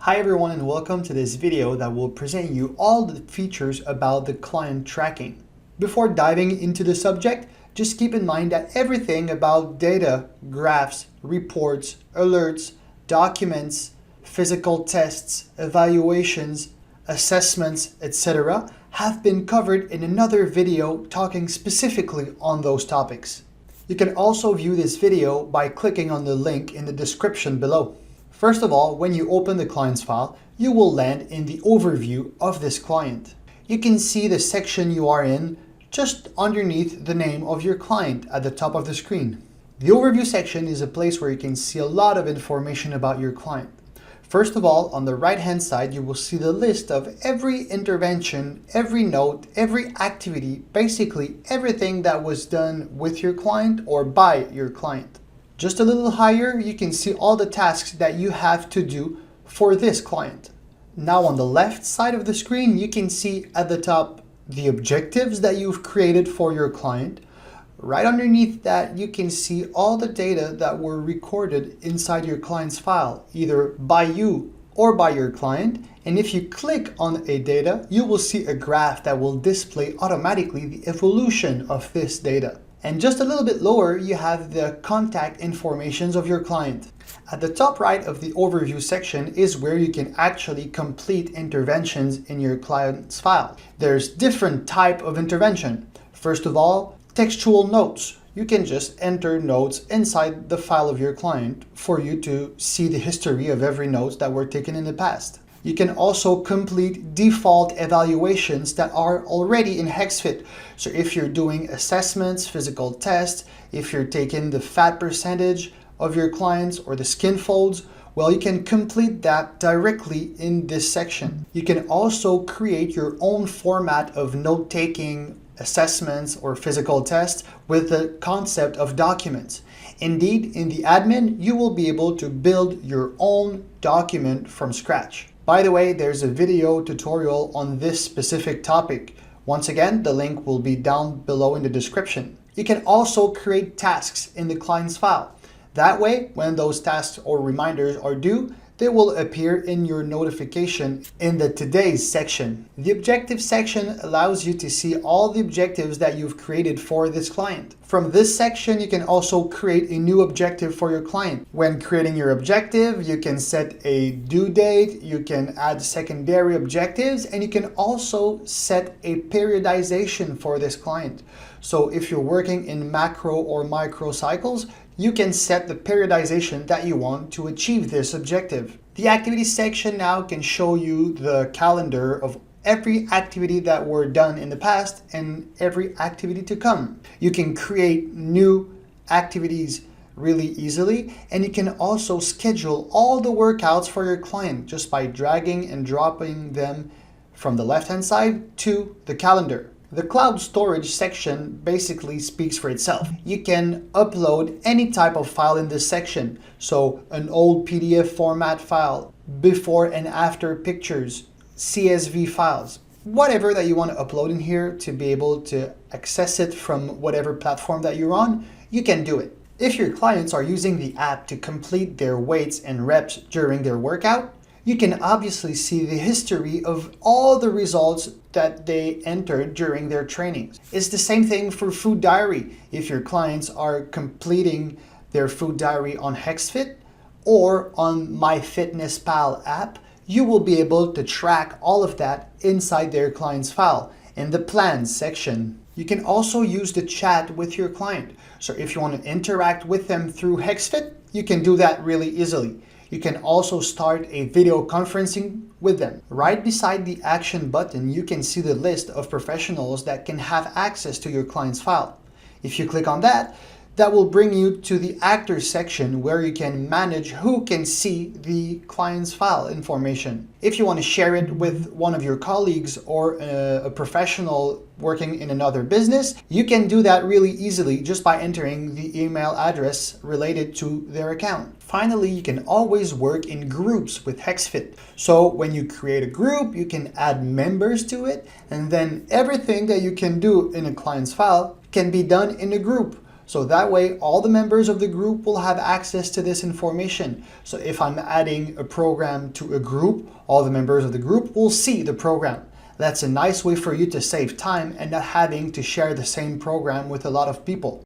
Hi everyone and welcome to this video that will present you all the features about the client tracking. Before diving into the subject, just keep in mind that everything about data, graphs, reports, alerts, documents, physical tests, evaluations, assessments, etc. have been covered in another video talking specifically on those topics. You can also view this video by clicking on the link in the description below. First of all, when you open the client's file, you will land in the overview of this client. You can see the section you are in just underneath the name of your client at the top of the screen. The overview section is a place where you can see a lot of information about your client. First of all, on the right-hand side, you will see the list of every intervention, every note, every activity, basically everything that was done with your client or by your client. Just a little higher, you can see all the tasks that you have to do for this client. Now on the left side of the screen, you can see at the top the objectives that you've created for your client. Right underneath that, you can see all the data that were recorded inside your client's file, either by you or by your client. And if you click on a data, you will see a graph that will display automatically the evolution of this data. And just a little bit lower, you have the contact informations of your client. At the top right of the overview section is where you can actually complete interventions in your client's file. There's different type of intervention. First of all, textual notes. You can just enter notes inside the file of your client for you to see the history of every note that were taken in the past. You can also complete default evaluations that are already in HexFit. So if you're doing assessments, physical tests, if you're taking the fat percentage of your clients or the skin folds, well, you can complete that directly in this section. You can also create your own format of note-taking assessments or physical tests with the concept of documents. Indeed, in the admin, you will be able to build your own document from scratch. By the way, there's a video tutorial on this specific topic. Once again, the link will be down below in the description. You can also create tasks in the client's file. That way, when those tasks or reminders are due, they will appear in your notification in the Today's section. The Objectives section allows you to see all the objectives that you've created for this client. From this section, you can also create a new objective for your client. When creating your objective, you can set a due date, you can add secondary objectives, and you can also set a periodization for this client. So if you're working in macro or micro cycles, you can set the periodization that you want to achieve this objective. The activities section now can show you the calendar of every activity that were done in the past and every activity to come. You can create new activities really easily, and you can also schedule all the workouts for your client just by dragging and dropping them from the left-hand side to the calendar. The cloud storage section basically speaks for itself. You can upload any type of file in this section. So an old PDF format file, before and after pictures, CSV files, whatever that you want to upload in here to be able to access it from whatever platform that you're on, you can do it. If your clients are using the app to complete their weights and reps during their workout, you can obviously see the history of all the results that they entered during their trainings. It's the same thing for Food Diary. If your clients are completing their Food Diary on HexFit or on MyFitnessPal app, you will be able to track all of that inside their client's file in the Plans section. You can also use the chat with your client. So if you want to interact with them through HexFit, you can do that really easily. You can also start a video conferencing with them. Right beside the action button, you can see the list of professionals that can have access to your client's file. If you click on that, that will bring you to the Actors section where you can manage who can see the client's file information. If you want to share it with one of your colleagues or a professional working in another business, you can do that really easily just by entering the email address related to their account. Finally, you can always work in groups with HexFit. So when you create a group, you can add members to it, and then everything that you can do in a client's file can be done in a group. So that way, all the members of the group will have access to this information. So if I'm adding a program to a group, all the members of the group will see the program. That's a nice way for you to save time and not having to share the same program with a lot of people.